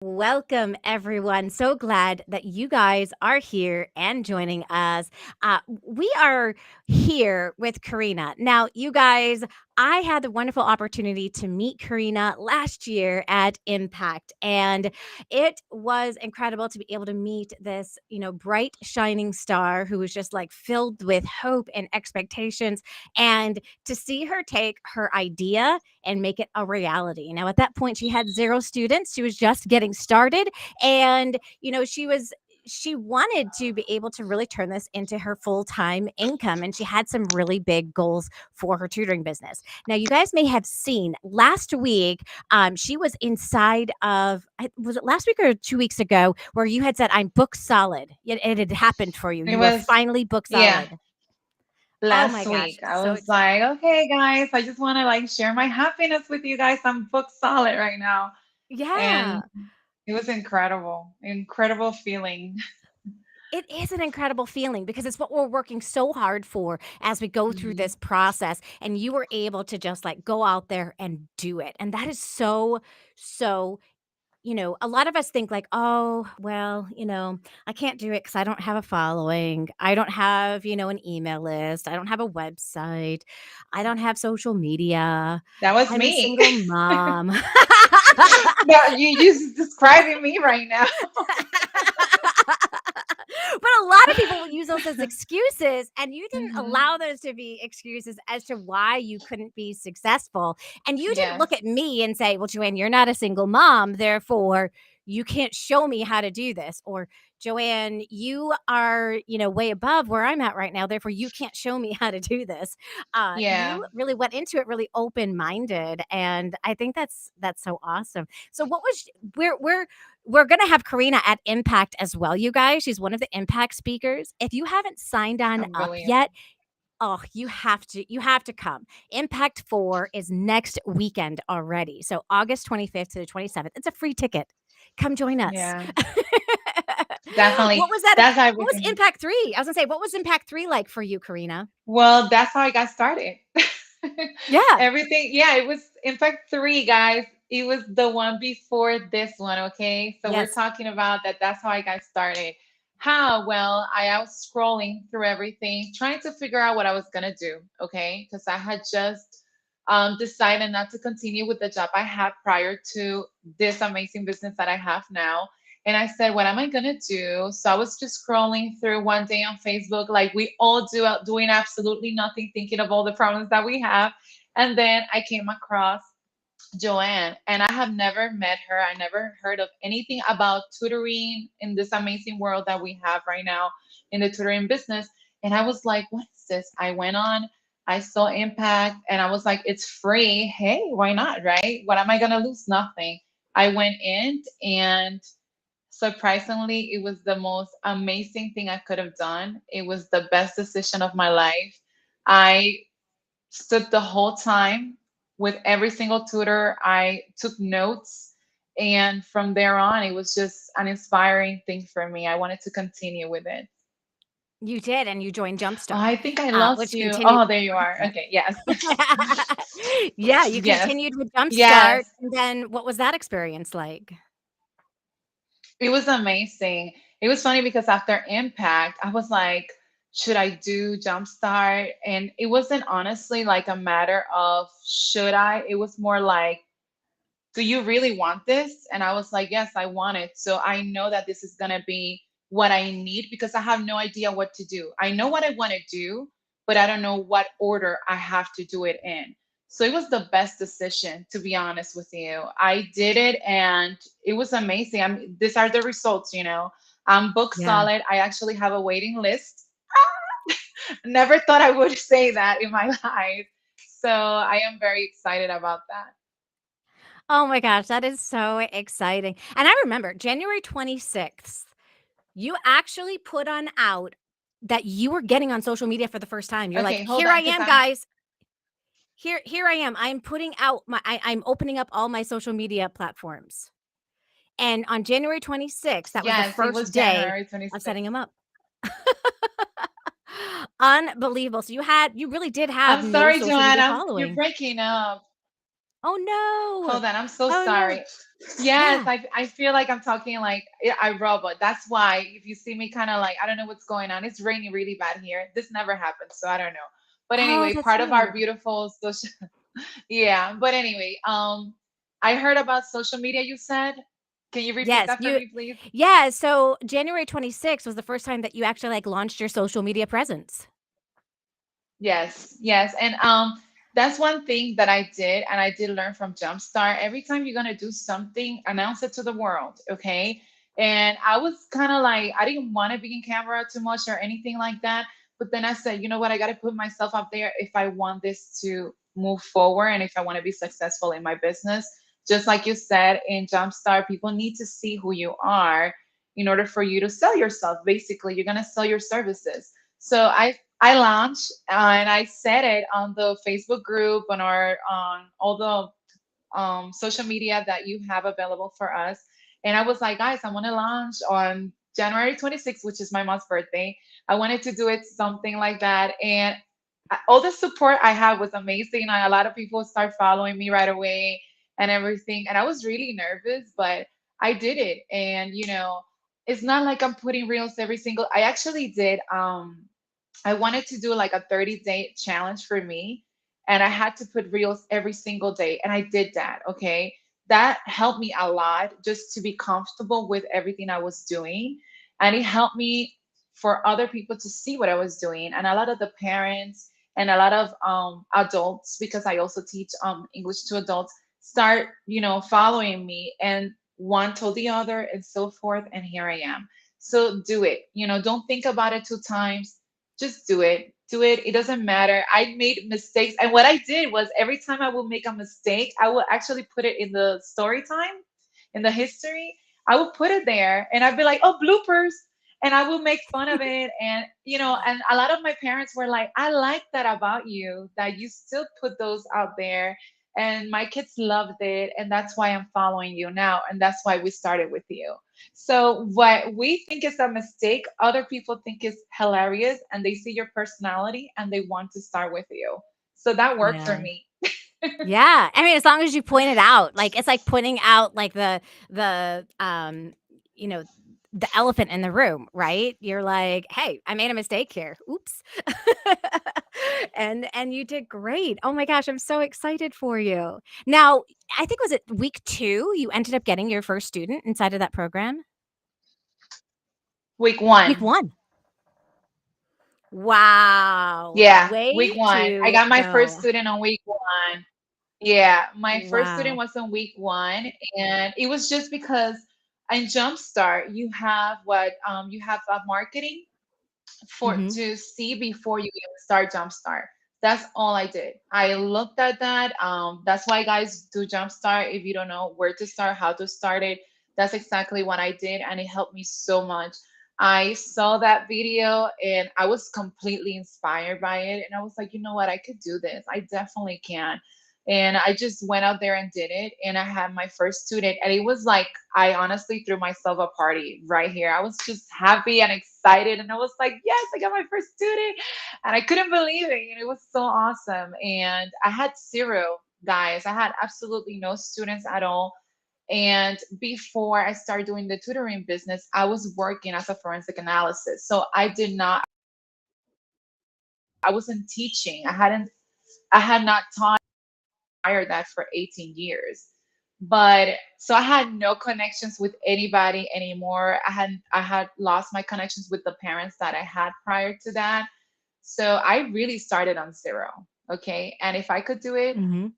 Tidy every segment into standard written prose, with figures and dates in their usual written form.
Welcome, everyone. So glad that you guys are here and joining us. We are here with Karina. Now, you guys, I had the wonderful opportunity to meet Karina last year at Impact, and it was incredible to be able to meet this, bright, shining star who was just like filled with hope and expectations, and to see her take her idea and make it a reality. Now, at that point, she had zero students. She was just getting started. And, she wanted to be able to really turn this into her full time income. And she had some really big goals for her tutoring business. Now, you guys may have seen last week, she was inside of, was it last week or 2 weeks ago, where you had said, I'm book solid. It had happened for you. It You were was, finally book yeah, solid. Oh last my gosh. week. I So was excited. like, okay, guys, I just want to share my happiness with you guys. I'm booked solid right now. And Yeah. it was incredible, incredible feeling. It is an incredible feeling because it's what we're working so hard for as we go through Mhm. this process. And you were able to just like go out there and do it. And that is so, so, a lot of us think like, oh, well, I can't do it because I don't have a following. I don't have, an email list. I don't have a website. I don't have social media. That was I'm a me. single mom. No, you just describing me right now. But a lot of people will use those as excuses, and you didn't Hmm. allow those to be excuses as to why you couldn't be successful. And you didn't look Yes. at me and say, well, Joanne, you're not a single mom, therefore you can't show me how to do this. Or Joanne, you are, way above where I'm at right now, therefore you can't show me how to do this. Yeah. You really went into it really open minded, and I think that's so awesome. So, what was we're going to have Karina at Impact as well, you guys. She's one of the Impact speakers. If you haven't signed I on up really yet, am. oh, you have to come. Impact 4 is next weekend already. So August 25th to the 27th. It's a free ticket. Come join us. Yeah, definitely. What was that? That's how What was everything. Impact 3? I was going to say, what was Impact 3 like for you, Karina? Well, that's how I got started. Yeah. Everything, yeah, it was in fact three, guys. It was the one before this one, okay? So we're Yes. talking about that. That's how I got started. How? Well, I was scrolling through everything, trying to figure out what I was gonna do, okay? Because I had just decided not to continue with the job I had prior to this amazing business that I have now. And I said, what am I gonna do? So I was just scrolling through one day on Facebook, like we all do, doing absolutely nothing, thinking of all the problems that we have. And then I came across Joanne, and I have never met her. I never heard of anything about tutoring in this amazing world that we have right now in the tutoring business. And I was like, what is this? I went on, I saw Impact, and I was like, it's free. Hey, why not? Right? What am I going to lose? Nothing. I went in, and surprisingly, it was the most amazing thing I could have done. It was the best decision of my life. I stood the whole time with every single tutor. I took notes. And from there on, it was just an inspiring thing for me. I wanted to continue with it. You did, and you joined Oh, Jumpstart, I think I lost which you. continued Oh, there you the are. process. Okay, yes. Yeah, you Yes. continued with Jumpstart, Yes. and then what was that experience like? It was amazing. It was funny because after Impact, I was like, should I do Jumpstart? And it wasn't honestly like a matter of should I? It was more like, do you really want this? And I was like, yes, I want it. So I know that this is going to be what I need because I have no idea what to do. I know what I want to do, but I don't know what order I have to do it in. So it was the best decision, to be honest with you. I did it and it was amazing. These are the results. I'm book Yeah. solid. I actually have a waiting list. Never thought I would say that in my life. So I am very excited about that. Oh my gosh, that is so exciting. And I remember January 26th, you actually put on out that you were getting on social media for the first time. You're like, Okay, hold "Here I on, because am, I'm guys. Here I am. I'm putting out I'm opening up all my social media platforms." And on January 26th, that was the yes, it first was day January of setting 26th. them up. Unbelievable. So you really did have I'm no sorry, social media Joanna, you're following. breaking up. Oh, no. Hold on, I'm so Oh, no. sorry. Yes, Yeah. I feel like I'm talking like I robot. That's why if you see me kind of like I don't know what's going on. It's raining really bad here. This never happens, so I don't know. But Oh, anyway, that's part of our right. beautiful social yeah, but anyway, I heard about social media you said. Can you repeat Yes, that for you me, please? yeah, so January 26th was the first time that you actually, like, launched your social media presence. Yes, yes. And that's one thing that I did and I did learn from Jumpstart. Every time you're gonna do something, announce it to the world, okay? And I was kind of like, I didn't want to be in camera too much or anything like that. But then I said, you know what, I gotta put myself up there if I want this to move forward and if I want to be successful in my business. Just like you said in Jumpstart, people need to see who you are in order for you to sell yourself. Basically, you're gonna sell your services. So I launched and I said it on the Facebook group on all the social media that you have available for us. And I was like, guys, I want to launch on January 26th, which is my mom's birthday. I wanted to do it something like that. And all the support I had was amazing. And a lot of people start following me right away and everything. And I was really nervous, but I did it. And, it's not like I'm putting reels every single, I actually did. I wanted to do like a 30-day challenge for me, and I had to put reels every single day, and I did that. Okay. That helped me a lot just to be comfortable with everything I was doing. And it helped me for other people to see what I was doing. And a lot of the parents and a lot of adults, because I also teach English to adults, start, following me. And one told the other, and so forth. And here I am. So do it. Don't think about it two times, just do it. Do it. It doesn't matter. I made mistakes. And what I did was every time I would make a mistake, I would actually put it in the story time, in the history. I would put it there and I'd be like, oh, bloopers. And I would make fun of it. And a lot of my parents were like, I like that about you, that you still put those out there. And my kids loved it. And that's why I'm following you now. And that's why we started with you. So what we think is a mistake, other people think is hilarious, and they see your personality and they want to start with you. So that worked for Yeah. me. Yeah, I mean, as long as you point it out, like, it's like pointing out, like, the you know, the elephant in the room, right? You're like, "Hey, I made a mistake here. Oops." And you did great. Oh my gosh, I'm so excited for you. Now, I think was it week 2, you ended up getting your first student inside of that program? Week Week one. 1. Wow, Yeah, week way one. I to got my first go. student on week one. Yeah, my first student Wow. was on week one. And it was just because in Jumpstart, you have marketing for Mhm. to see before you even start Jumpstart. That's all I did. I looked at that. That's why guys do Jumpstart. If you don't know where to start, how to start it, that's exactly what I did, and it helped me so much. I saw that video and I was completely inspired by it, and I was like, you know what, I could do this. I definitely can. And I just went out there and did it, and I had my first student, and it was like I honestly threw myself a party right here. I was just happy and excited, and I was like, yes, I got my first student, and I couldn't believe it. And it was so awesome. And I had zero guys. I had absolutely no students at all. And before I started doing the tutoring business, I was working as a forensic analysis. So I wasn't teaching. I had not taught that for 18 years. But so I had no connections with anybody anymore. I had lost my connections with the parents that I had prior to that. So I really started on zero. Okay. And if I could do it, Mhm.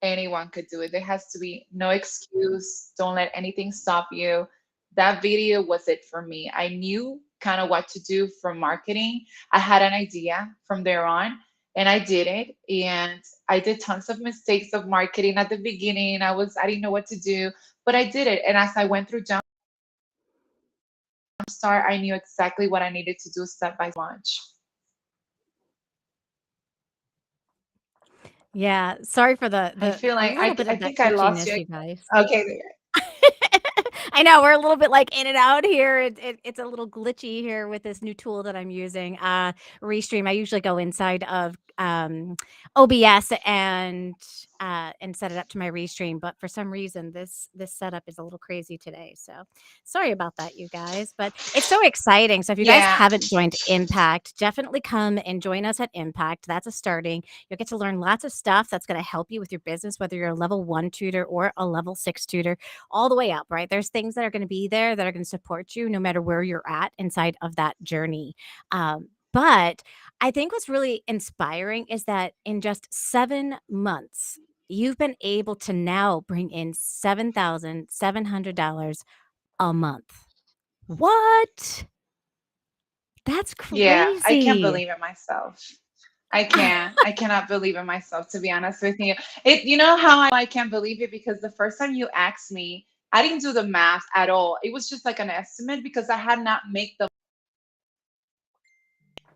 anyone could do it. There has to be no excuse. Don't let anything stop you. That video was it for me. I knew kind of what to do for marketing. I had an idea from there on, and I did it. And I did tons of mistakes of marketing at the beginning. I didn't know what to do, but I did it. And as I went through Jumpstart, I knew exactly what I needed to do step by much. Yeah, sorry for I the feel a like little bit I of that think I lost glitchiness, you. you guys. Okay, there. I know we're a little bit like in and out here. It's a little glitchy here with this new tool that I'm using. Restream. I usually go inside of OBS and and set it up to my restream, but for some reason this setup is a little crazy today. So sorry about that, you guys. But it's so exciting. So if you guys Yeah. haven't joined Impact, definitely come and join us at Impact. That's a starting. You'll get to learn lots of stuff that's going to help you with your business, whether you're a level 1 tutor or a level 6 tutor, all the way up, right? There's things that are going to be there that are going to support you no matter where you're at inside of that journey. But I think what's really inspiring is that in just 7 months, you've been able to now bring in $7,700 a month. What? That's Yeah, I can't crazy. believe it myself. I can't. I cannot believe it myself, to be honest with you. You know how I can't believe it? Because the first time you asked me, I didn't do the math at all. It was just like an estimate because I had not made the,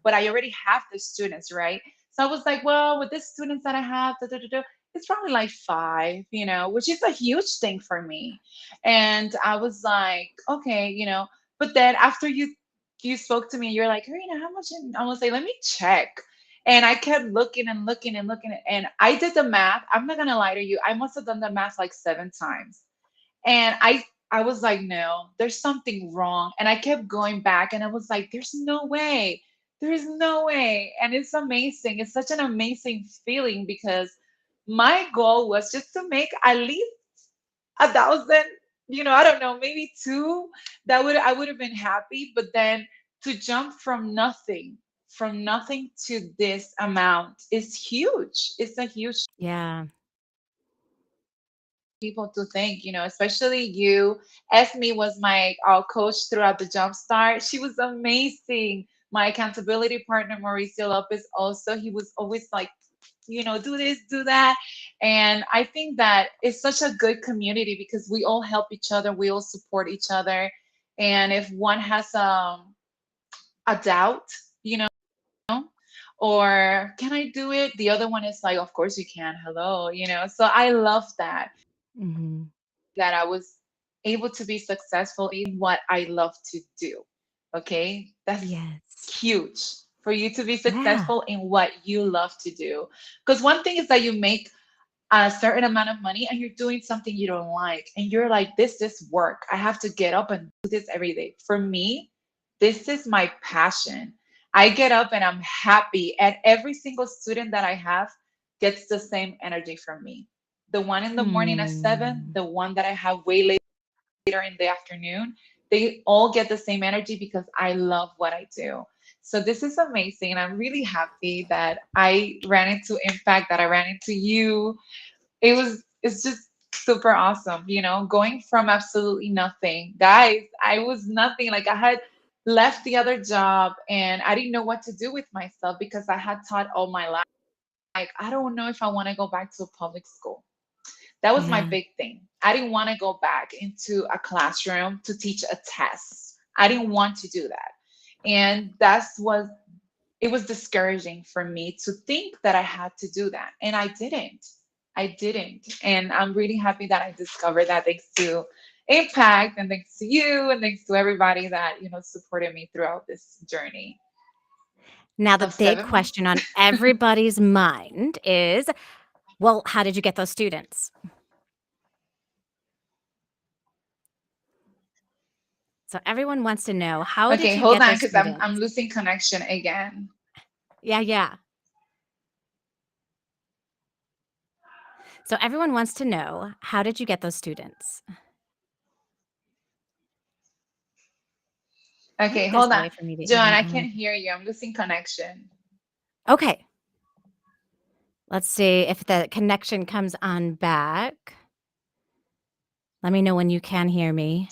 but I already have the students, right? So I was like, well, with the students that I have, da, da, da, da, it's probably like five, which is a huge thing for me. And I was like, okay, but then after you spoke to me, you're like, Karina, how much? I was like, let me check. And I kept looking and looking and looking, and I did the math. I'm not gonna lie to you. I must have done the math like 7 times. And I was like, no, there's something wrong. And I kept going back and I was like, there's no way. There's no way. And it's amazing. It's such an amazing feeling because my goal was just to make at least 1,000, I don't know, maybe two. I would have been happy. But then to jump from nothing to this amount is huge. It's a huge Yeah. people to think, especially you. Esme was my coach throughout the Jumpstart. She was amazing. My accountability partner, Mauricio Lopez, also, he was always like, do this, do that. And I think that it's such a good community because we all help each other, we all support each other. And if one has a doubt, you know, or can I do it? The other one is like, of course you can. Hello, So I love Mhm. that I was able to be successful in what I love to do. Okay. That's Yes. huge for you to be Yeah. successful in what you love to do. Because one thing is that you make a certain amount of money and you're doing something you don't like. And you're like, this is work. I have to get up and do this every day. For me, this is my passion. I get up and I'm happy. And every single student that I have gets the same energy from me. The one in the morning at 7, Hmm. the one that I have way later in the afternoon, they all get the same energy because I love what I do. So this is amazing. And I'm really happy that I ran into Impact, that I ran into you. It's just super awesome, going from absolutely nothing. Guys, I was nothing. Like I had left the other job and I didn't know what to do with myself because I had taught all my life. Like, I don't know if I want to go back to a public school. That was my Yeah. big thing. I didn't want to go back into a classroom to teach a test. I didn't want to do that. And it was discouraging for me to think that I had to do that. And I didn't. I didn't. And I'm really happy that I discovered that thanks to Impact and thanks to you and thanks to everybody that, supported me throughout this journey Now the of big 7 months. question on everybody's mind is, well, how did you get those students? So everyone wants to know, how did Okay, you hold get on those because I'm students? losing connection again. Yeah, yeah. So everyone wants to know, how did you get those students? I Okay, think there's hold a on. way for me to Joan, even I can't hear you. I'm losing connection. Okay, let's see if the connection comes on back. Let me know when you can hear me,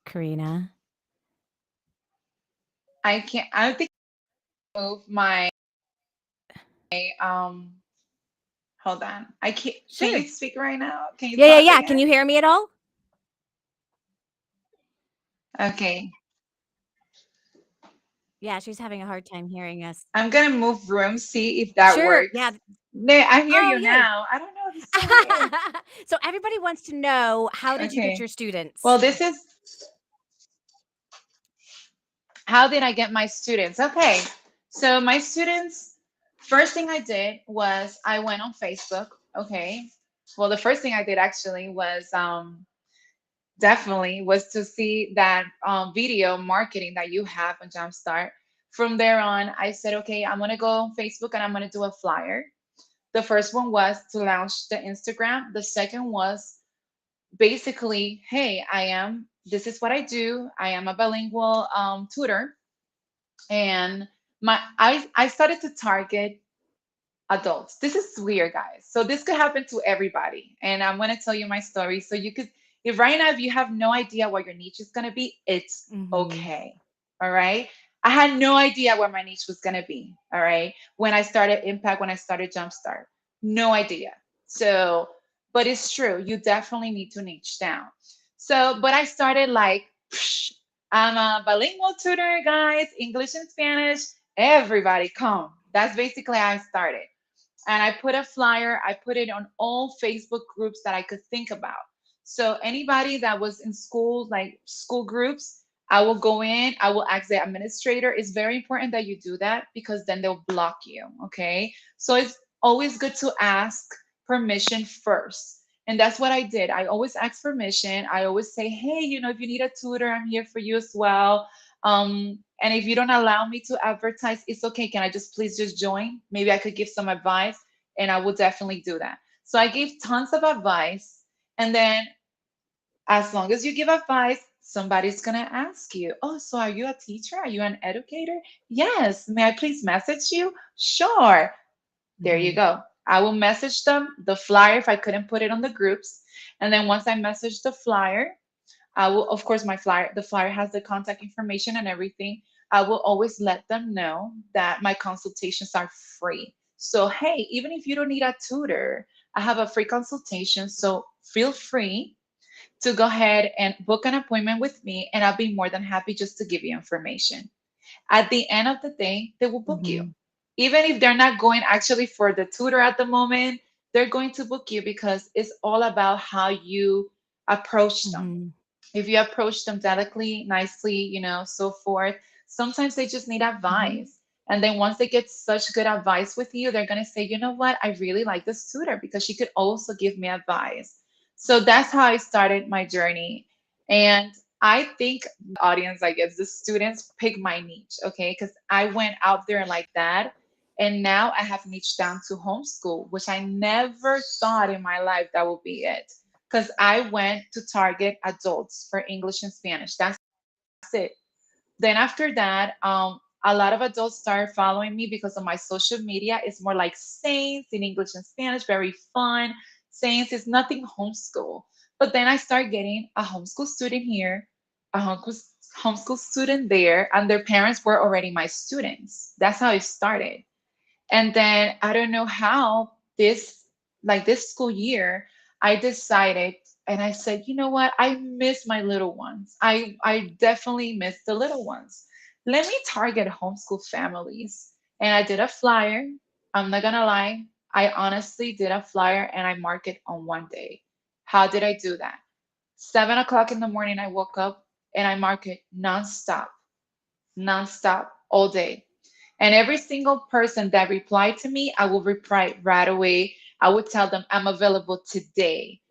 Karina. I don't think I move my um hold on. I can't Can you Sure. speak right now? Can you Yeah, yeah, talk yeah. Can again? you hear me at all? Okay. Yeah, she's having a hard time hearing us. I'm gonna move rooms, see if that Sure. Yeah. works. I hear Oh, you yay. now. I don't know, this is so weird. So everybody wants to know, how did you get Okay. your students? Well, this is how did I get my students? Okay. So my students, first thing I did was I went on Facebook. Okay. Well, the first thing I did actually was definitely was to see that video marketing that you have on Jumpstart. From there on, I said, okay, I'm gonna go on Facebook and I'm gonna do a flyer. The first one was to launch the Instagram. The second was basically, hey, this is what I do. I am a bilingual tutor, and I started to target adults. This is weird, guys. So this could happen to everybody. And I'm going to tell you my story. So you could, if right now, if you have no idea what your niche is going to be, it's Mhm. okay. All right. I had no idea what my niche was going to be. All right. When I started Impact, when I started Jumpstart, no idea. So, but it's true. You definitely need to niche down. So, but I started like, I'm a bilingual tutor, guys, English and Spanish. Everybody come. That's basically how I started, and I put a flyer, I put it on all Facebook groups that I could think about. So anybody that was in school, like school groups, I will go in, I will ask the administrator. It's very important that you do that because then they'll block you. Okay. So it's always good to ask permission first. And that's what I did. I always ask permission. I always say, hey, if you need a tutor, I'm here for you as well. And if you don't allow me to advertise, it's okay. Can I just please just join? Maybe I could give some advice, and I will definitely do that. So I gave tons of advice. And then as long as you give advice, somebody's going to ask you, oh, so are you a teacher? Are you an educator? Yes. May I please message you? Sure. There you Mhm. go. I will message them the flyer if I couldn't put it on the groups. And then once I message the flyer, I will, of course, the flyer has the contact information and everything. I will always let them know that my consultations are free. So, hey, even if you don't need a tutor, I have a free consultation. So feel free to go ahead and book an appointment with me, and I'll be more than happy just to give you information. At the end of the day, they will book you. Mhm. Even if they're not going actually for the tutor at the moment, they're going to book you because it's all about how you approach them. Mhm. If you approach them delicately, nicely, so forth, sometimes they just need Mhm. advice. And then once they get such good advice with you, they're going to say, you know what, I really like this tutor because she could also give me advice. So that's how I started my journey. And I think the audience, I guess, the students pick my niche, okay? Because I went out there like that. And now I have niched down to homeschool, which I never thought in my life that would be it, because I went to target adults for English and Spanish. That's it. Then after that, a lot of adults started following me because of my social media. It's more like Saints in English and Spanish, very fun. Saints is nothing homeschool. But then I started getting a homeschool student here, a homeschool student there, and their parents were already my students. That's how it started. And then I don't know how this school year, I decided and I said, you know what? I miss my little ones. I definitely miss the little ones. Let me target homeschool families. And I did a flyer. I'm not gonna lie. I honestly did a flyer and I marked it on one day. How did I do that? 7 o'clock in the morning, I woke up and I marked it nonstop, nonstop all day. And every single person that replied to me, I will reply right away. I would tell them I'm available today.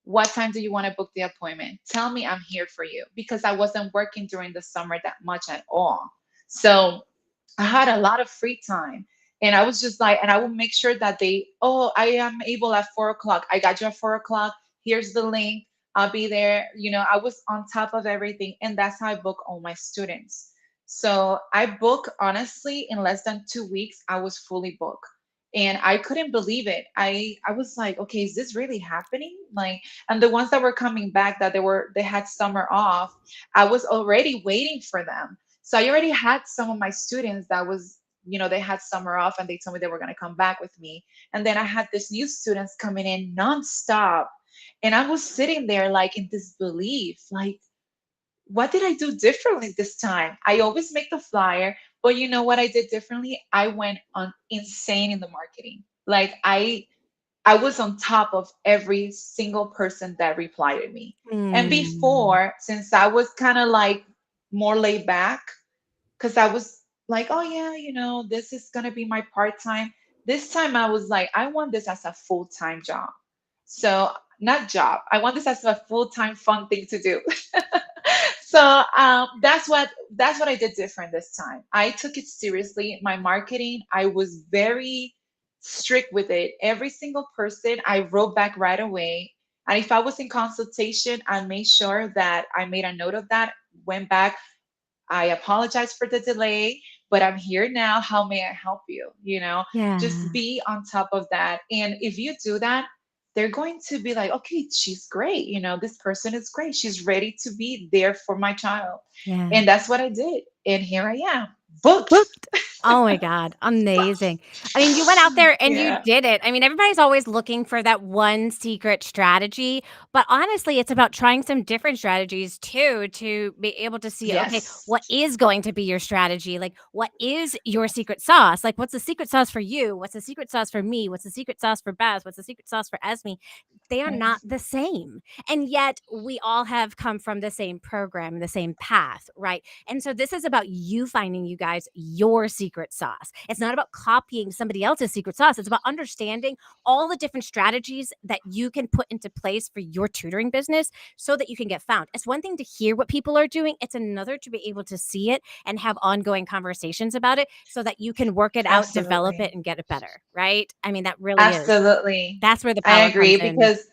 What time do you want to book the appointment? Tell me, I'm here for you, because I wasn't working during the summer that much at all. So I had a lot of free time. And I was just like, and I will make sure that oh, I am able at 4 o'clock. I got you at 4 o'clock. Here's the link. I'll be there. I was on top of everything. And that's how I book all my students. So I book, honestly, in less than 2 weeks, I was fully booked. And I couldn't believe it. I was like, okay, is this really happening? Like, and the ones that were coming back that they had summer off, I was already waiting for them. So I already had some of my students that was, they had summer off and they told me they were going to come back with me. And then I had this new students coming in nonstop. And I was sitting there like in disbelief, like, what did I do differently this time? I always make the flyer, but you know what I did differently? I went on insane in the marketing. Like I was on top of every single person that replied to me. And Mm. before, since I was kind of like more laid back, because I was like, oh yeah, this is gonna be my part time. This time I was like, I want this as a full-time job. So, not job. I want this as a full-time fun thing to do. So that's what I did different this time. I took it seriously. My marketing, I was very strict with it. Every single person I wrote back right away. And if I was in consultation, I made sure that I made a note of that, went back. I apologize for the delay, but I'm here now. How may I help you? Just Yeah. be on top of that. And if you do that, they're going to be like, okay, she's great. This person is great. She's ready to be there for my child. Yeah. And that's what I did. And here I am, booked. Booked. Oh my god, amazing. I mean, you went out there and you Yeah. did it. I mean, everybody's always looking for that one secret strategy, but honestly, it's about trying some different strategies too to be able to see, okay, Yes. what is going to be your strategy? Like, what is your secret sauce? Like, what's the secret sauce for you? What's the secret sauce for me? What's the secret sauce for Beth? What's the secret sauce for Esme? They are not the same. And yet, we all have come from the same program, the same path, right? And so this is about you finding, you guys, your secret sauce. It's not about copying somebody else's secret sauce. It's about understanding all the different strategies that you can put into place for your tutoring business so that you can get found. It's one thing to hear what people are doing, it's another to be able to see it and have ongoing conversations about it so that you can work it out, develop it, Absolutely. and get it better, right? I mean, that really is. Absolutely. That's where the I power comes agree in. because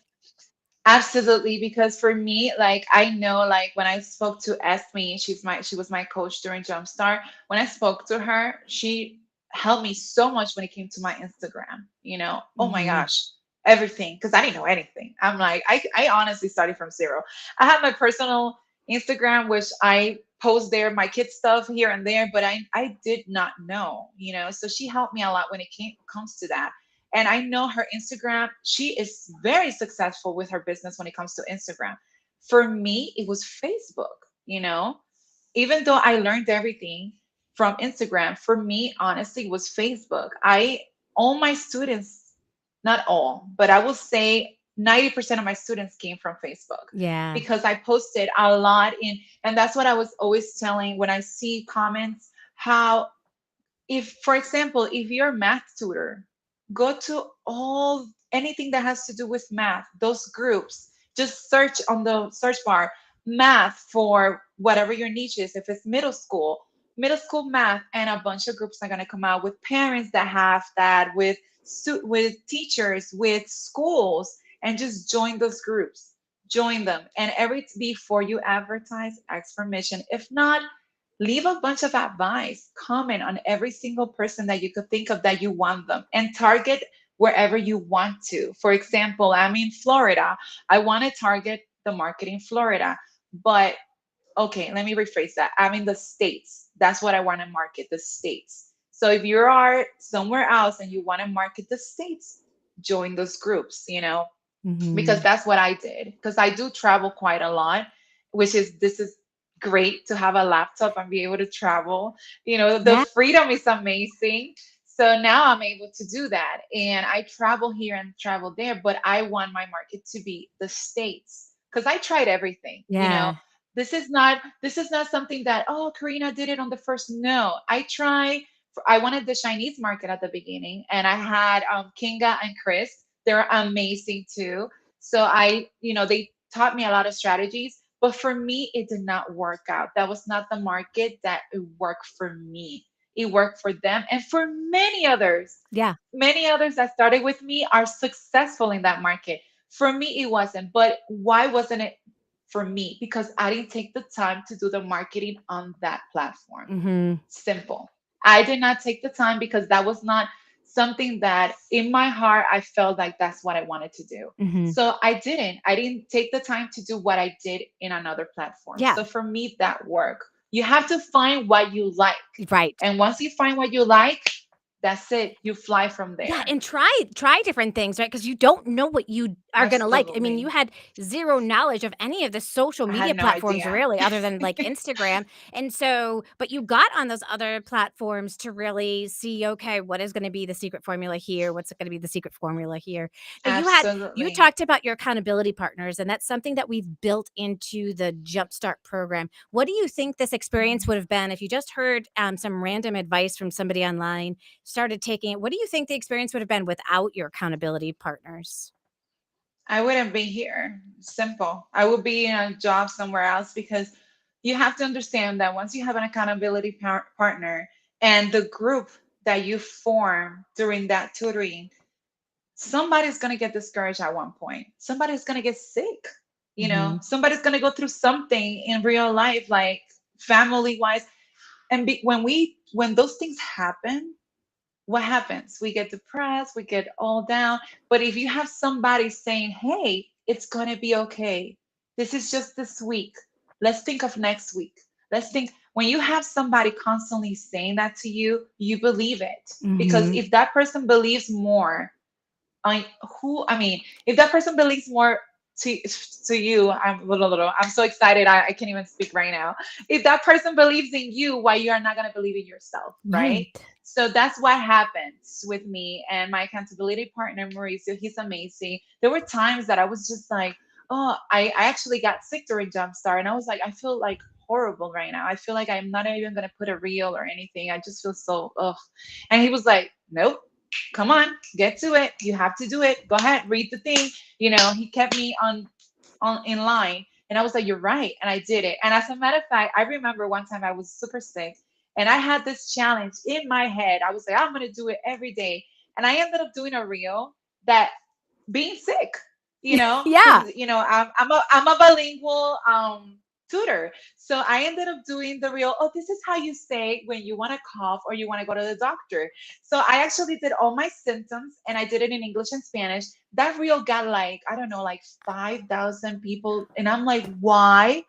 absolutely, because for me, like I know, like when I spoke to Esme, she was my coach during Jumpstart. When I spoke to her, she helped me so much when it came to my Instagram. Oh my Mhm. gosh, everything, because I didn't know anything. I'm like, I honestly started from zero. I have my personal Instagram, which I post there my kids stuff here and there, but I did not know. So she helped me a lot when it comes to that. And I know her Instagram, she is very successful with her business when it comes to Instagram. For me, it was Facebook. Even though I learned everything from Instagram, for me, honestly, it was Facebook. All my students, not all, but I will say 90% of my students came from Facebook Yeah. because I posted a lot and that's what I was always telling when I see comments, how if for example if you're a math tutor, go to all anything that has to do with math, those groups, just search on the search bar math for whatever your niche is. If it's middle school math, and a bunch of groups are going to come out with parents that have that, with teachers, with schools, and just join those groups, join them. And every before you advertise, ask permission. If not, leave a bunch of advice, comment on every single person that you could think of that you want them, and target wherever you want to. For example, I'm in Florida. I want to target the market in Florida. But okay, let me rephrase that. I'm in the States. That's what I want to market, the States. So if you are somewhere else and you want to market the States, join those groups, because Mhm. that's what I did. Because I do travel quite a lot, this is great to have a laptop and be able to travel. The Yeah. freedom is amazing. So now I'm able to do that. And I travel here and travel there, but I want my market to be the States because I tried everything. Yeah. This is not something that, oh, Karina did it on the first. No, I wanted the Chinese market at the beginning, and I had Kinga and Chris. They're amazing too. So they taught me a lot of strategies, but for me, it did not work out. That was not the market that it worked for me. It worked for them and for many others. Yeah. Many others that started with me are successful in that market. For me, it wasn't. But why wasn't it for me? Because I didn't take the time to do the marketing on that platform. Mhm. Simple. I did not take the time because that was not something that in my heart I felt like that's what I wanted to do. Mhm. So I didn't take the time to do what I did in another platform. Yeah. So for me, that worked. You have to find what you like. Right. And once you find what you like, that's it. You fly from Yeah, there. and try different things, right? Because you don't know what you are gonna like. I mean, you Absolutely. had 0 knowledge of any of the social I had media no platforms idea. really other than, like, Instagram, and so but you got on those other platforms to really see, okay, what is gonna be the secret formula here? What's gonna be the secret formula here? Now you Absolutely. talked about your accountability partners, and that's something that we've built into the Jumpstart program. What do you think this experience Mhm. would have been if you just heard, some random advice from somebody online started taking it, what do you think the experience would have been without your accountability partners? I wouldn't be here. Simple. I would be in a job somewhere else because you have to understand that once you have an accountability partner and the group that you form during that tutoring, somebody's going to get discouraged at one point. Somebody's going to get sick. Mhm. Somebody's going to go through something in real life, like family wise. And when those things happen, what happens? We get depressed, we get all down. But if you have somebody saying, hey, it's going to be okay, this is just this week, let's think of next week. Let's think, when you have somebody constantly saying that to you, you believe it. Because Mhm. if that person believes more, I I mean, if that person believes more to you, I'm so excited. I can't even speak right now. If that person believes in you, why you are not gonna believe in yourself, right? Right. So that's what happens with me and my accountability partner Mauricio. He's amazing. There were times that I was just like, oh, I actually got sick during Jumpstart, and I was like, I feel like horrible right now. I feel like I'm not even gonna put a reel or anything. I just feel so ugh. And he was like, nope, come on, get to it. You have to do it. Go ahead, read the thing. He kept me on in line, and I was like, you're right, and I did it. And as a matter of fact, I remember one time I was super sick, and I had this challenge in my head. I was like, I'm gonna do it every day, and I ended up doing a reel that being sick, Yeah. because I'm a bilingual tutor. So I ended up doing the real, oh, this is how you say when you want to cough or you want to go to the doctor. So I actually did all my symptoms, and I did it in English and Spanish. That reel got like, I don't know, like 5,000 people. And I'm like, why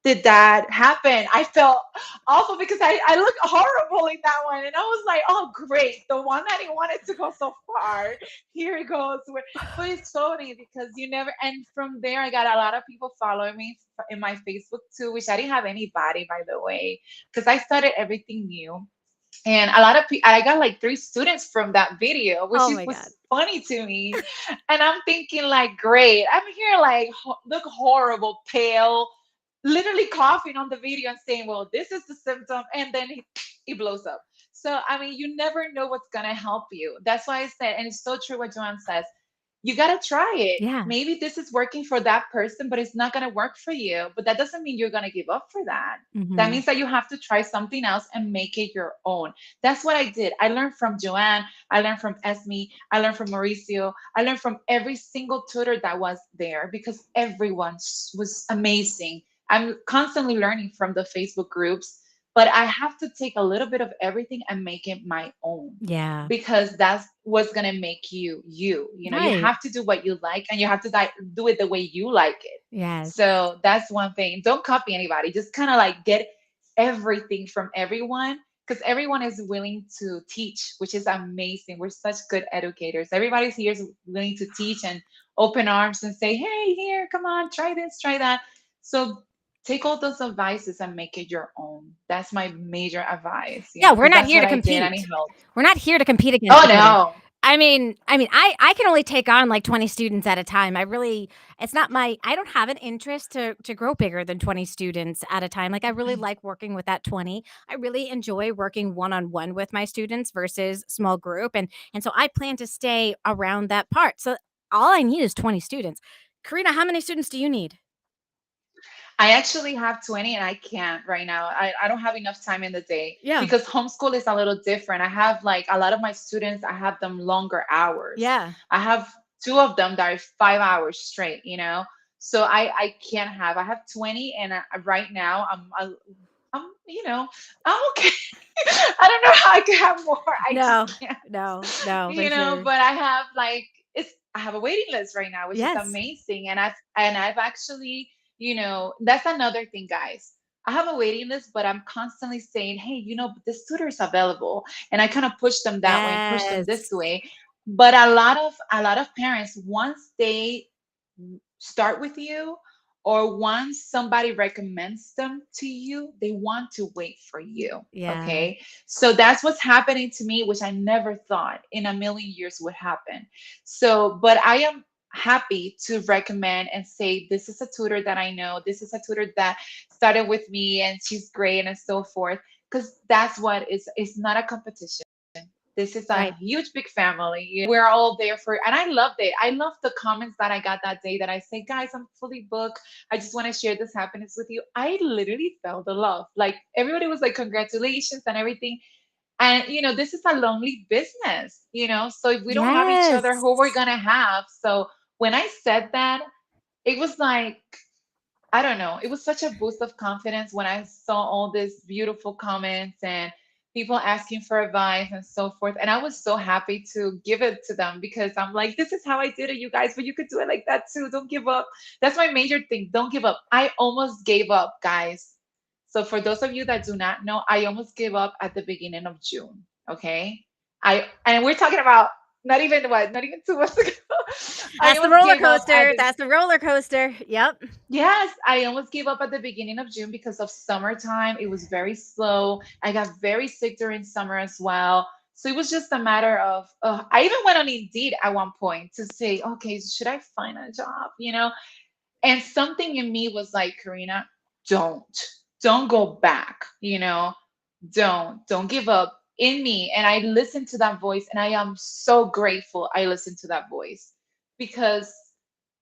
did that happen? I felt awful because I looked horrible in that one. And I was like, oh, great. The one that he wanted to go so far, here it goes. But it's funny because you never, and from there, I got a lot of people following me in my Facebook too, which I didn't have anybody, by the way, because I started everything new. And a lot of people, I got like 3 students from that video, which Oh my god. was funny to me. And I'm thinking, like, great. I'm here, like, look horrible, pale, literally coughing on the video and saying, well, this is the symptom. And then it blows up. So, I mean, you never know what's going to help you. That's why I said, and it's so true what Joanne says, you got to try it. Yeah. Maybe this is working for that person, but it's not going to work for you. But that doesn't mean you're going to give up for that. That Mhm. means that you have to try something else and make it your own. That's what I did. I learned from Joanne. I learned from Esme. I learned from Mauricio. I learned from every single tutor that was there because everyone was amazing. I'm constantly learning from the Facebook groups, but I have to take a little bit of everything and make it my own Yeah. because that's what's going to make you you. You Right. have to do what you like, and you have to do it the way you like it. Yes. So that's one thing. Don't copy anybody. Just kind of like get everything from everyone because everyone is willing to teach, which is amazing. We're such good educators. Everybody's here is willing to teach and open arms and say, hey, here, come on, try this, try that. So take all those advices and make it your own. That's my major advice, Yeah, we're because not that's here what to I did and it compete. helped. We're not here to compete against Oh each other. no. I can only take on like 20 students at a time. It's not I don't have an interest to grow bigger than 20 students at a time. Like I really like working with that 20. I really enjoy working one-on-one with my students versus small group and so I plan to stay around that part. So all I need is 20 students. Karina, how many students do you need? I actually have 20 and I can't right now. I don't have enough time in the day Yeah. because homeschool is a little different. I have like a lot of my students, I have them longer hours. Yeah. I have 2 of them that are 5 hours straight. So I can't have, I have 20 and right now I'm okay. I don't know how I could have more. I just No. can't, No, for sure. but I have like I have a waiting list right now, which is Yes. amazing. And I've actually, that's another thing, guys. I have a waiting list, but I'm constantly saying, hey, but this tutor is available. And I kind of push them that way and push them this Yes. way. But a lot of parents, once they start with you, or once somebody recommends them to you, they want to wait for you. Yeah. Okay. So that's what's happening to me, which I never thought in a million years would happen. So, but I am happy to recommend and say, this is a tutor that I know. This is a tutor that started with me and she's great and so forth. Because that's what it's not a competition. This is a Right. huge, big family. We're all there for, and I loved it. I loved the comments that I got that day that I say, guys, I'm fully booked. I just want to share this happiness with you. I literally felt the love. Like everybody was like, congratulations and everything. And this is a lonely business, so if we don't have each other, Yes. who we're gonna have? So when I said that, it was like, I don't know, it was such a boost of confidence when I saw all these beautiful comments and people asking for advice and so forth. And I was so happy to give it to them because I'm like, this is how I did it, you guys, but you could do it like that too. Don't give up. That's my major thing. Don't give up. I almost gave up, guys. So for those of you that do not know, I almost gave up at the beginning of June. Okay. And we're talking about not even 2 months ago. I That's the almost roller gave up at coaster. the That's the roller coaster. Yep. Yes, I almost gave up at the beginning of June because of summertime. It was very slow. I got very sick during summer as well. So it was just a matter of, I even went on Indeed at one point to say, okay, should I find a job? And something in me was like, Karina, don't, don't go back, don't give up in me. And I listened to that voice and I am so grateful I listened to that voice because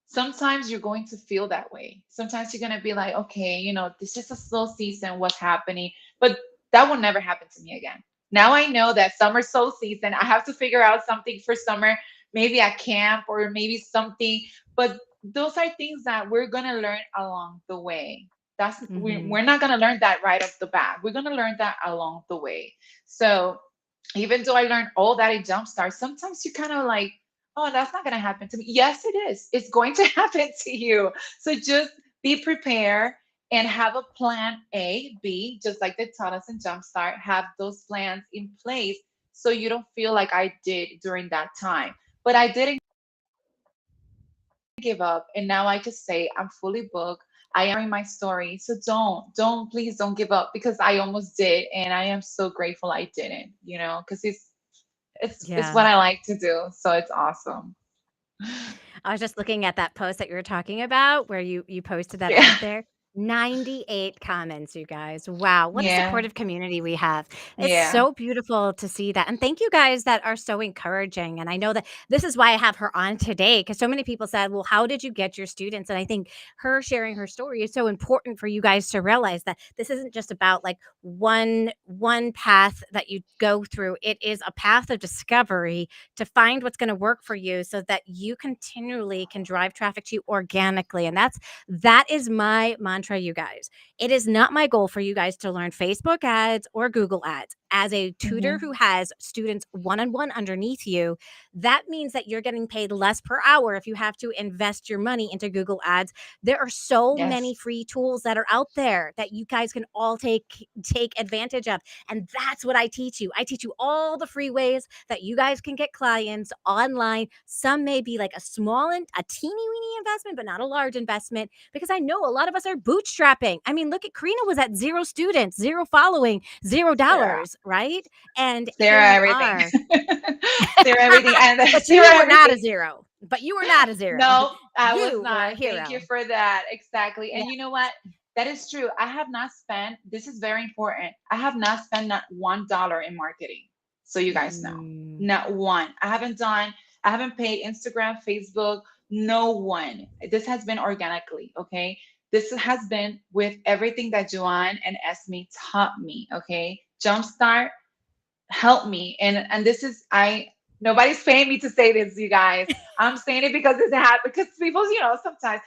sometimes you're going to feel that way. Sometimes you're going to be like, okay, this is a slow season. What's happening? But that will never happen to me again. Now I know that summer slow season. I have to figure out something for summer, maybe at camp or maybe something. But those are things that we're going to learn along the way. Hmm. We're not going to learn that right off the bat. We're going to learn that along the way. So even though I learned all that in Jumpstart, sometimes you kind of like, oh, that's not going to happen to me. Yes, it is. It's going to happen to you. So just be prepared and have a plan A, B, just like they taught us in Jumpstart, have those plans in place so you don't feel like I did during that time. But I didn't give up. And now I can say I'm fully booked. I am sharing my story. So please don't give up because I almost did. And I am so grateful I didn't, because it's what Yeah. I like to do. So it's awesome. I was just looking at that post that you were talking about where you posted that Yeah. out there. 98 comments, you guys. Wow, what a Yeah. supportive community we have. It's Yeah. so beautiful to see that. And thank you guys that are so encouraging. And I know that this is why I have her on today because so many people said, "Well, how did you get your students?" And I think her sharing her story is so important for you guys to realize that this isn't just about like one path that you go through. It is a path of discovery to find what's going to work for you so that you continually can drive traffic to you organically. And that is my mantra, you guys. It is not my goal for you guys to learn Facebook ads or Google ads. As a tutor Hmm. who has students one-on-one underneath you, that means that you're getting paid less per hour if you have to invest your money into Google ads. There are so many Yes. free tools that are out there that you guys can all take advantage of. And that's what I teach you. I teach you all the free ways that you guys can get clients online. Some may be like a small and a teeny weeny investment, but not a large investment because I know a lot of us are bootstrapping. I mean, look at Karina was at 0 students, 0 following, Sarah. $0, right? And here Sarah, you everything. are. Sarah, everything. And But Sarah, you were not a everything. 0. But you were not a 0. No, I was You were not. a Thank you hero. for that. Exactly. Yeah. And you know what? That is true. I have not spent, this is very important. I have not spent not $1 in marketing. So you guys know, Mm, not one. I haven't paid Instagram, Facebook, no one. This has been organically, okay? This has been with everything that Joanne and Esme taught me, okay? Jumpstart help me. And this is I nobody's paying me to say this, you guys. I'm saying it because this happened because people, sometimes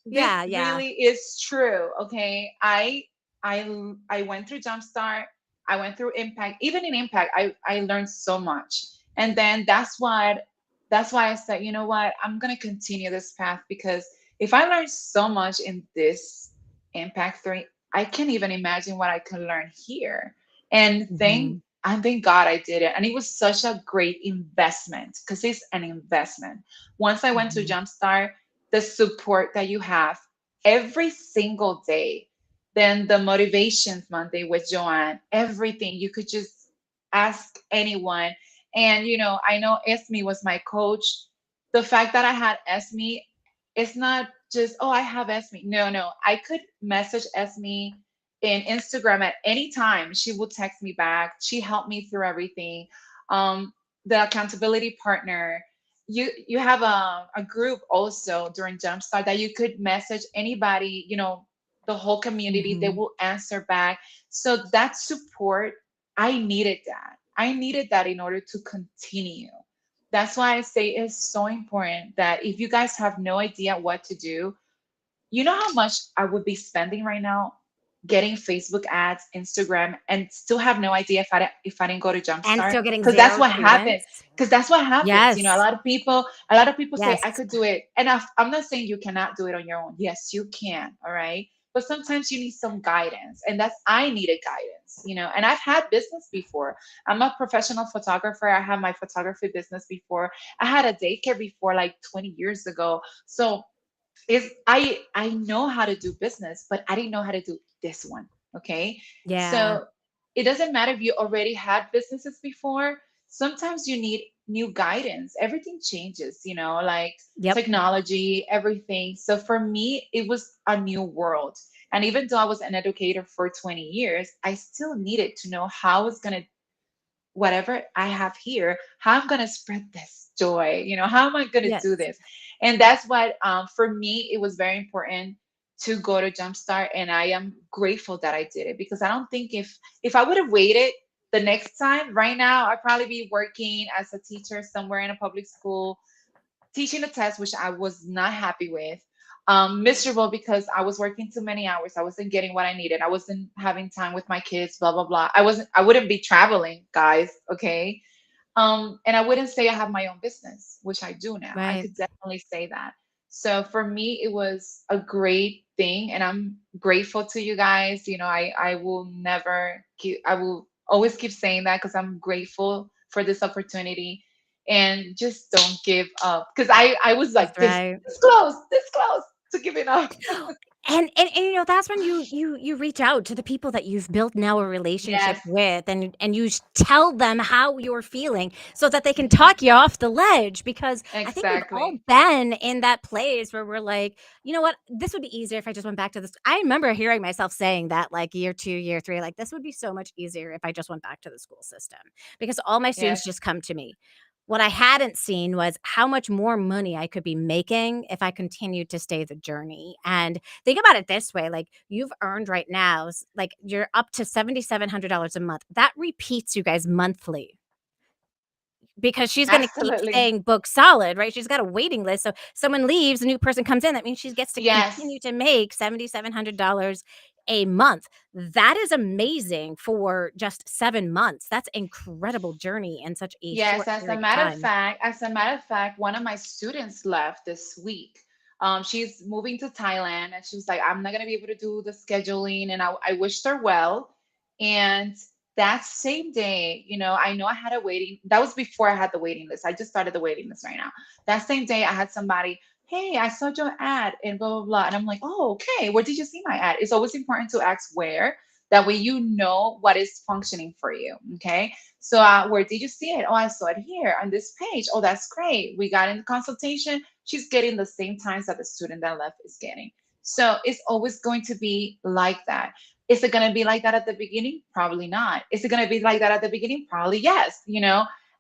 this yeah, yeah. really is true. Okay. I went through Jumpstart, I went through Impact. Even in Impact, I learned so much. And then that's why I said, you know what, I'm gonna continue this path because if I learned so much in this Impact 3, I can't even imagine what I can learn here. And Hmm. thank God I did it. And it was such a great investment because it's an investment. Once I went to Hmm. Jumpstart, the support that you have every single day, then the motivations Monday with Joanne, everything you could just ask anyone. And I know Esme was my coach. The fact that I had Esme, it's not just, oh, I have Esme. No, no. I could message Esme in Instagram at any time. She would text me back. She helped me through everything. um, the accountability partner. You have a group also during Jumpstart that you could message anybody, the whole community, they Mhm. will answer back. So that support, I needed that. I needed that in order to continue. That's why I say it's so important that if you guys have no idea what to do, you know how much I would be spending right now getting Facebook ads, Instagram, and still have no idea if I didn't go to And Jumpstart? still getting Because that's 0 what happened. students. Because that's what happens. A Yes. lot of people say I Yes. could do it, and I'm not saying you cannot do it on your own. Yes, you can. All right. But sometimes you need some guidance, and that's I needed guidance, And I've had business before. I'm a professional photographer. I had my photography business before. I had a daycare before, like 20 years ago. So is I know how to do business, but I didn't know how to do this one. Okay. Yeah. So it doesn't matter if you already had businesses before. Sometimes you need new guidance. Everything changes, like Yep. technology, everything. So for me, it was a new world. And even though I was an educator for 20 years, I still needed to know how I was going to whatever I have here, how I'm gonna spread this joy, how am I gonna do Yes. this? And that's what for me it was very important to go to Jumpstart, and I am grateful that I did it because I don't think if I would have waited the next time, right now I'd probably be working as a teacher somewhere in a public school teaching a test, which I was not happy with. Miserable because I was working too many hours. I wasn't getting what I needed. I wasn't having time with my kids, blah, blah, blah. I wouldn't be traveling, guys. Okay. And I wouldn't say I have my own business, which I do now. I Right. could definitely say that. So for me, it was a great thing, and I'm grateful to you guys. I will never keep, I will always keep saying that because I'm grateful for this opportunity, and just don't give up. Because I was That's like right. this close to giving up. And that's when you reach out to the people that you've built now a relationship Yes, with, and you tell them how you're feeling so that they can talk you off the ledge, because I think we've all exactly. been in that place where we're like, "You know what? This would be easier if I just went back to this." I remember hearing myself saying that like year 2, year 3, like, "This would be so much easier if I just went back to the school system because all my students Yes, just come to me." What I hadn't seen was how much more money I could be making if I continued to stay the journey. And think about it this way, like, you've earned right now, like, you're up to $7,700 a month. That repeats, you guys, monthly, because she's gonna keep absolutely. staying booked solid, right? She's got a waiting list, so someone leaves, a new person comes in, that means she gets to Yes. continue to make $7,700 a month. That is amazing for just 7 months. That's incredible journey in such a Yes, short period of time. as a matter of fact, one of my students left this week. She's moving to Thailand, and she was like, "I'm not gonna be able to do the scheduling," and I wished her well. And that same day, I know I had a waiting. That was before I had the waiting list. I just started the waiting list right now. That same day, I had somebody, "Hey, I saw your ad," and blah blah blah, and I'm like, "Oh, okay. Where did you see my ad?" It's always important to ask where. That way, you know what is functioning for you. Okay. So where did you see it? Oh, I saw it here on this page. Oh, that's great. We got in the consultation. She's getting the same times that the student that left is getting. So it's always going to be like that. Is it going to be like that at the beginning? Probably not. Is it going to be like that at the beginning? Probably yes.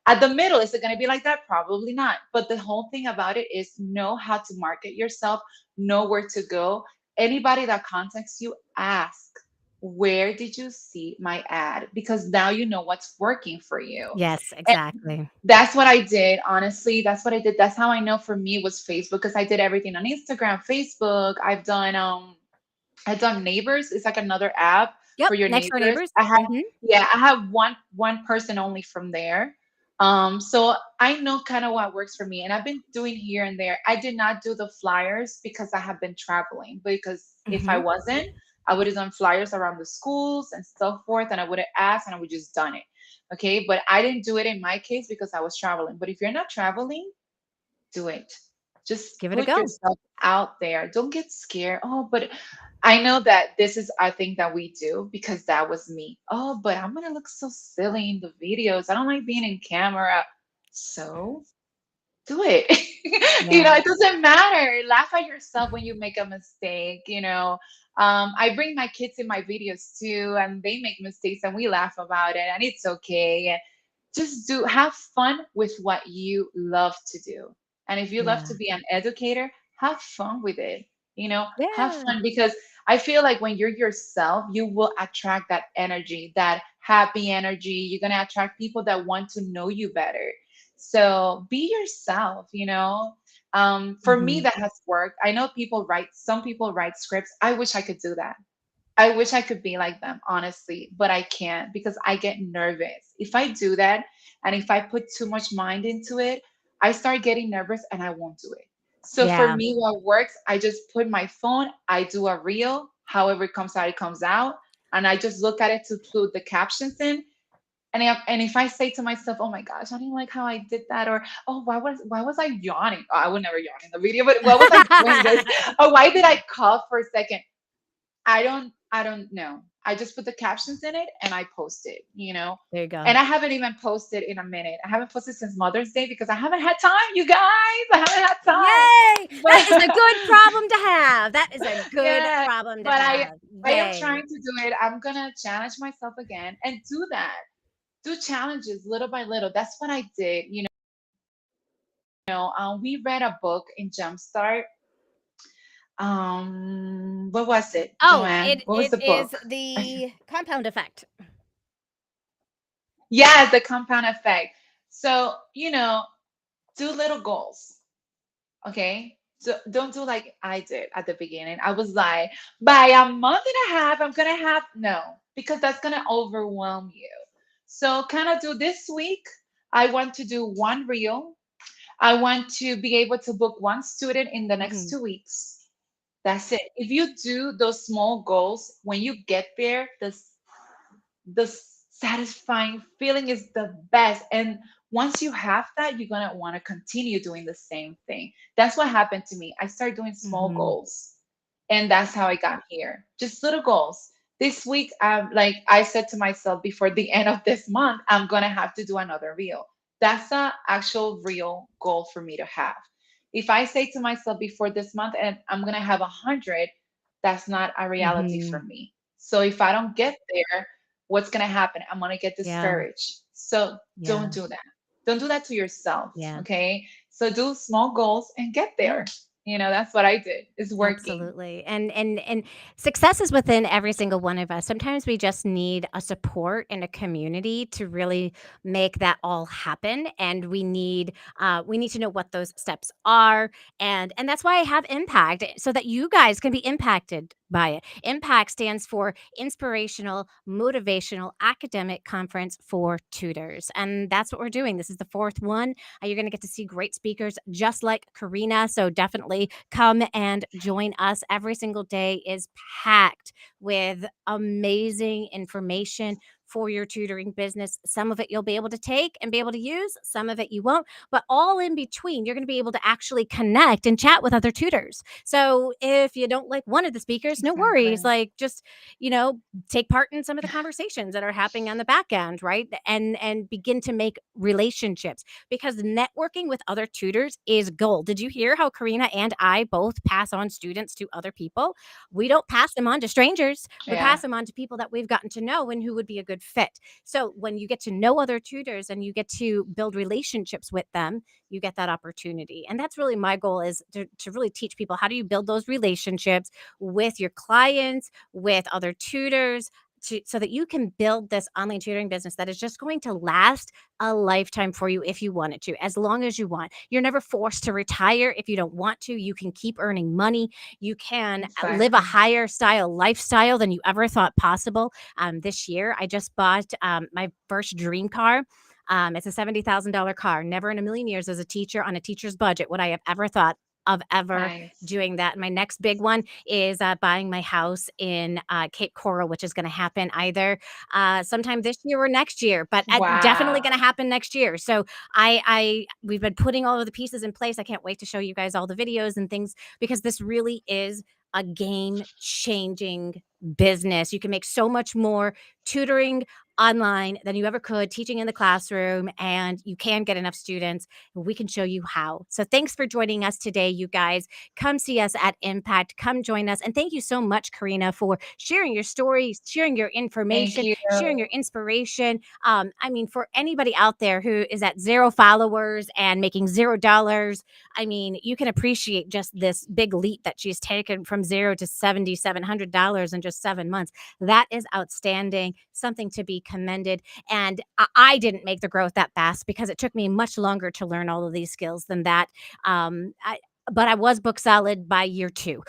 At the middle, is it going to be like that? Probably not. But the whole thing about it is know how to market yourself, know where to go. Anybody that contacts you, ask, where did you see my ad? Because now you know what's working for you. Yes, And exactly. that's what I did. Honestly, that's what I did. That's how I know for me was Facebook because I did everything on Instagram, Facebook. I've done Neighbors. It's like another app Yep, for your next door neighbors. neighbors. I have Mhm. Yeah, I have one person only from there. So I know kind of what works for me, and I've been doing here and there. I did not do the flyers because I have been traveling. Because if I Mhm. wasn't, I would have done flyers around the schools and so forth, and I would have asked, and I would just done it. Okay, but I didn't do it in my case because I was traveling. But if you're not traveling, do it. Just Give it a put go. yourself out there. Don't get scared. Oh, but I know that this is a thing that we do because that was me. Oh, but I'm gonna look so silly in the videos. I don't like being in camera. So do it. Yeah. It doesn't matter. Laugh at yourself when you make a mistake. I bring my kids in my videos too, and they make mistakes and we laugh about it, and it's okay. just do have fun with what you love to do. And if you love to Yeah. be an educator, have fun with it. Have Yeah. fun, because I feel like when you're yourself, you will attract that energy, that happy energy. You're going to attract people that want to know you better. So be yourself. For me, Mhm. that has worked. I know some people write scripts. I wish I could do that. I wish I could be like them, honestly, but I can't because I get nervous. If I do that and if I put too much mind into it, I start getting nervous and I won't do it. So for Yeah. me, what works, I just put my phone, I do a reel, however it comes out, and I just look at it to put the captions in. And if I say to myself, "Oh my gosh, I didn't like how I did that," or "Oh, why was I yawning?" Oh, I would never yawn in the video, but why was I doing this? Or why did I cough for a second? I don't know. I just put the captions in it and I post it. There you go. And I haven't even posted in a minute. I haven't posted since Mother's Day because I haven't had time, you guys. I haven't had time. Yay! That is a good But problem to have. That is a good yeah, problem to but I have. I am Yay. trying to do it. I'm gonna challenge myself again and do that. Do challenges little by little. That's what I did. We read a book in Jumpstart. What was it, Oh, Joanne? it What was it the book? is the compound effect. Yes, the compound effect. So, do little goals, okay? So don't do like I did at the beginning. I was like, by a month and a half, I'm gonna have no, because that's gonna overwhelm you. So kind of do this week. I want to do one reel. I want to be able to book one student in the next Mhm. 2 weeks. That's it. If you do those small goals, when you get there, the satisfying feeling is the best. And once you have that, you're going to want to continue doing the same thing. That's what happened to me. I started doing small Mhm. goals, and that's how I got here. Just little goals. This week, like I said to myself, before the end of this month, I'm going to have to do another reel. That's a actual real goal for me to have. If I say to myself before this month and I'm going to have 100, that's not a reality for Mhm. me. So if I don't get there, what's going to happen? I'm going to get Yeah. discouraged. So don't Yeah. do that. Don't do that to yourself. Yeah. Okay. So do small goals and get Yeah. there. That's what I did. It's working. Absolutely. And success is within every single one of us. Sometimes we just need a support and a community to really make that all happen. And we need to know what those steps are. And that's why I have impact so that you guys can be impacted by it. Impact stands for inspirational, motivational, academic conference for tutors. And that's what we're doing. This is the fourth one. You're going to get to see great speakers just like Karina. So definitely come and join us. Every single day is packed with amazing information for your tutoring business. Some of it you'll be able to take and be able to use, some of it you won't, but all in between, you're going to be able to actually connect and chat with other tutors. So if you don't like one of the speakers, no worries. Exactly. Like just, you know, take part in some of the conversations that are happening on the back end, right? And begin to make relationships because networking with other tutors is gold. Did you hear how Karina and I both pass on students to other people? We don't pass them on to strangers. We Yeah. pass them on to people that we've gotten to know and who would be a good fit. So when you get to know other tutors and you get to build relationships with them, you get that opportunity. And that's really my goal is to really teach people how do you build those relationships with your clients, with other tutors, so that you can build this online tutoring business that is just going to last a lifetime for you if you want it to, as long as you want. You're never forced to retire if you don't want to. You can keep earning money. You can live a Exactly. higher style lifestyle than you ever thought possible. This year, I just bought my first dream car. It's a $70,000 car. Never in a million years as a teacher on a teacher's budget would I have ever thought of ever Nice. doing that. My next big one is buying my house in Cape Coral, which is going to happen either sometime this year or next year, but definitely Wow. going to happen next year. So we've been putting all of the pieces in place. I can't wait to show you guys all the videos and things because this really is a game changing business. You can make so much more tutoring online than you ever could teaching in the classroom, and you can get enough students. We can show you how. So thanks for joining us today, you guys. Come see us at Impact. Come join us. And thank you so much, Karina, for sharing your stories, sharing your Thank information, you. sharing your inspiration. I mean, for anybody out there who is at 0 followers and making $0, I mean, you can appreciate just this big leap that she's taken from 0 to $7,700 in just 7 months. That is outstanding, something to be commended. And I didn't make the growth that fast because it took me much longer to learn all of these skills than that. But I was book solid by year two.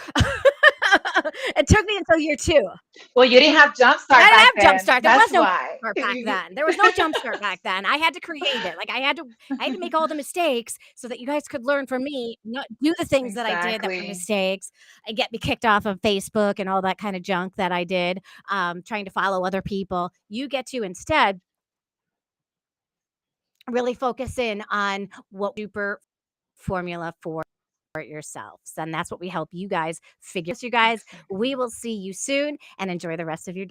It took me until year two. Well, you didn't have I Jumpstart didn't back have then. Jumpstart. There was That's no why. Jumpstart back then. There was no Jumpstart back then. I had to create it. Like I had to make all the mistakes so that you guys could learn from me, not do the things that I did that were Exactly. mistakes, and get me kicked off of Facebook and all that kind of junk that I did, trying to follow other people. You get to instead really focus in on what super formula for yourselves. And that's what we help you guys figure. You guys, we will see you soon and enjoy the rest of your day.